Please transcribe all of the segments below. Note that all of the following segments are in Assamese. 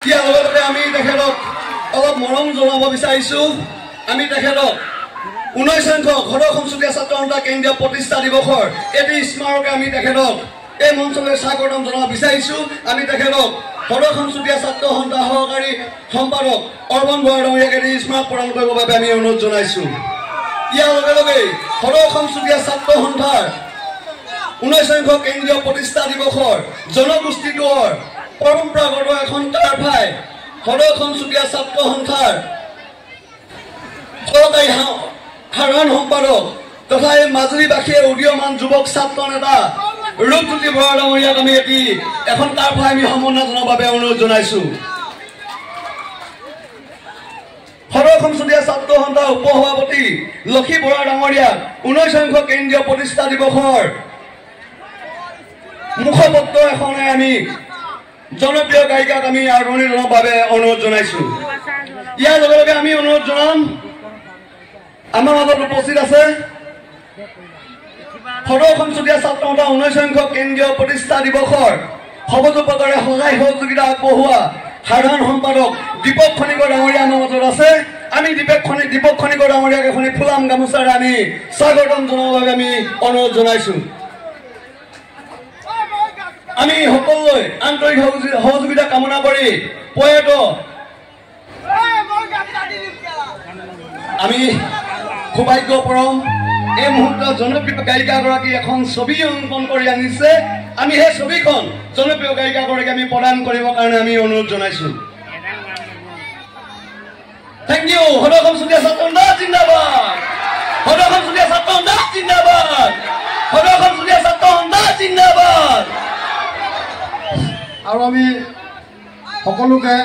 ইয়াৰ লগতে আমি তেখেতক অলপ মৰম জনাব বিচাৰিছোঁ। আমি তেখেতক 19 সংখ্যক সদৌ সংসদীয় ছাত্ৰ সন্থা কেন্দ্ৰীয় প্ৰতিষ্ঠা দিৱসৰ এটি স্মাৰকে আমি তেখেতক এই মঞ্চলৈ স্বাগতম জনাব বিচাৰিছোঁ। আমি তেখেতক সদৌ সংসদীয় ছাত্ৰ সন্থা সহকাৰী সম্পাদক অৰ্বন বৰা ডাঙৰীয়াক এটি স্মাৰক প্ৰদান কৰিবৰ বাবে আমি অনুৰোধ জনাইছোঁ। ইয়াৰ লগে লগে সদৌ সংসদীয় ছাত্ৰ সন্থাৰ 19 সংখ্যক কেন্দ্ৰীয় প্ৰতিষ্ঠা দিৱসৰ জনগোষ্ঠীটোৰ পৰম্পৰাগত এখন তাৰফাই সদৌ সংসদীয় ছাত্ৰ সন্থাৰ সহকাৰী সাধাৰণ সম্পাদক তথা এই মাজুলীবাসীৰ উদীয়মান যুৱক ছাত্ৰ নেতা ৰূপজ্যোতি বৰা ডাঙৰীয়াক আমি এটি এখন তাৰফাই আমি সম্বৰ্ধনা জনাবৰ বাবে অনুৰোধ জনাইছোঁ। সদৌ সংসদীয় ছাত্ৰ সন্থাৰ উপসভাপতি লক্ষী বৰা ডাঙৰীয়াক 19 সংখ্যক কেন্দ্ৰীয় প্ৰতিষ্ঠা দিৱসৰ মুখপত্ৰ এখনে আমি জনপ্ৰিয় গায়িকাক আমি আদৰণি জনাবৰ বাবে অনুৰোধ জনাইছোঁ। ইয়াৰ লগে লগে আমি অনুৰোধ জনাম আমাৰ মাজত উপস্থিত আছে সদৌ সংসদীয় ছাত্ৰ সন্থা 19 সংখ্যক কেন্দ্ৰীয় প্ৰতিষ্ঠা দিৱসৰ সহযোগিতাৰে সহায় সহযোগিতা আগবঢ়োৱা সাধাৰণ সম্পাদক দীপক খনিকৰ ডাঙৰীয়া আমাৰ মাজত আছে। আমি দীপক খনিকৰ ডাঙৰীয়াক এখনি ফুলাম গামোচাৰে আমি স্বাগতম জনাবৰ বাবে আমি অনুৰোধ জনাইছোঁ। আমি সকলোৱে আন্তৰিক সহযোগিতা কামনা কৰি পয়েট আমি সৌভাগ্যপৰম এই মুহূৰ্তত জনপ্ৰিয় গায়িকাগৰাকী এখন ছবি অংকন কৰি আনিছে। আমি সেই ছবিখন জনপ্ৰিয় গায়িকাগৰাকীক আমি প্ৰদান কৰিবৰ কাৰণে আমি অনুৰোধ জনাইছোঁ। Thank you. সদৌ সংসদীয় ছাত্ৰ সন্থা জিন্দাবাদ, সদৌ সংসদীয় ছাত্ৰ সন্থা জিন্দাবাদ, সদৌ সংসদীয় ছাত্ৰ সন্থা জিন্দাবাদ। আৰু আমি সকলোকে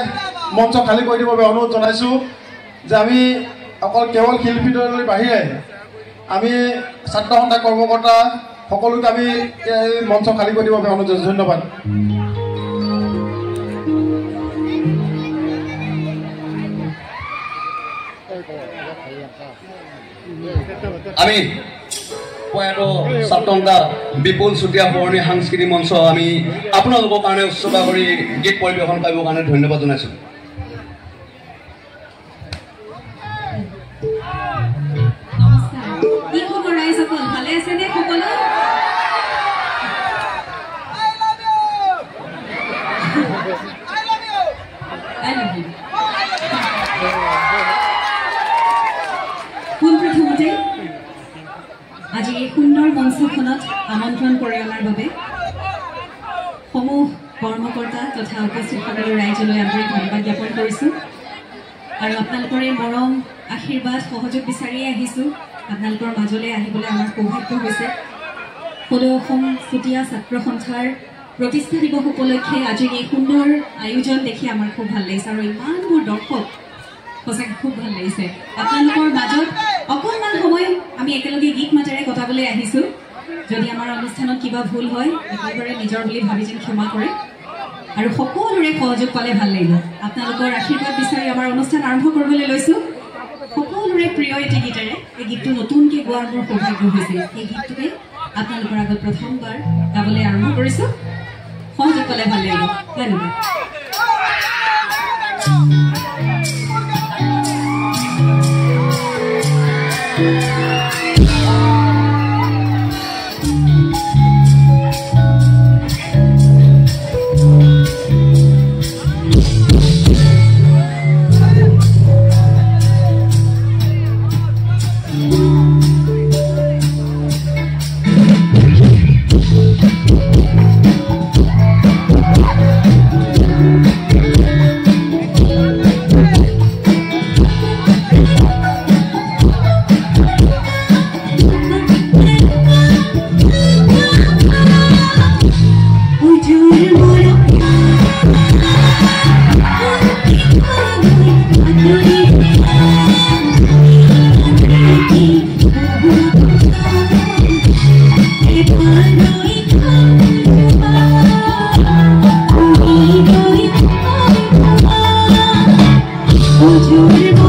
মঞ্চ খালী কৰি দিবৰ বাবে অনুৰোধ জনাইছোঁ যে আমি অকল কেৱল শিল্পীৰ বাহিৰে আমি ছাত্ৰ সন্থা কৰ্মকৰ্তা সকলোকে আমি এই মঞ্চ খালী কৰি দিবৰ বাবে অনুৰোধ জনাইছোঁ। ধন্যবাদ। আমি পয়েট ছাত্ৰ সন্থা বিপুল চুতীয়া পুৰণি সাংস্কৃতিক মঞ্চ আমি আপোনালোকৰ কাৰণে উৎসৰ্গা কৰি গীত পৰিৱেশন কৰিবৰ কাৰণে ধন্যবাদ জনাইছোঁ। পোনপ্ৰথমতে আজি এই সুন্দৰ মঞ্চখনত আমন্ত্ৰণ কৰি অনাৰ বাবে সমূহ কৰ্মকৰ্তা তথা উপস্থিত সকলো ৰাইজলৈ আন্তৰিক ধন্যবাদ জ্ঞাপন কৰিছোঁ। আৰু আপোনালোকৰে মৰম আশীৰ্বাদ সহযোগ বিচাৰিয়ে আহিছোঁ। আপোনালোকৰ মাজলৈ আহিবলৈ আমাৰ সৌভাগ্য হৈছে। সদৌ অসম চুতীয়া ছাত্ৰ সন্থাৰ প্ৰতিষ্ঠা দিৱস উপলক্ষে আজি এই সুন্দৰ আয়োজন দেখি আমাৰ খুব ভাল লাগিছে আৰু ইমানবোৰ দৰ্শক সঁচাকৈ খুব ভাল লাগিছে। আপোনালোকৰ মাজত অকণমান সময় আমি একেলগে গীত মাতেৰে কটাবলৈ আহিছোঁ। যদি আমাৰ অনুষ্ঠানত কিবা ভুল হয় একেবাৰে নিজৰ বুলি ভাবি যেন ক্ষমা কৰে আৰু সকলোৰে সহযোগ পালে ভাল লাগিব। আপোনালোকৰ আশীৰ্বাদ বিচাৰি আমাৰ অনুষ্ঠান আৰম্ভ কৰিবলৈ লৈছোঁ। সকলোৰে প্ৰিয় এটি গীতেৰে এই গীতটো নতুনকৈ গোৱাৰ মোৰ সৌভাগ্য হৈছে। এই গীতটোকে আপোনালোকৰ আগত প্ৰথমবাৰ গাবলৈ আৰম্ভ কৰিছোঁ। সহযোগ পালে ভাল লাগিব। ধন্যবাদ। Would you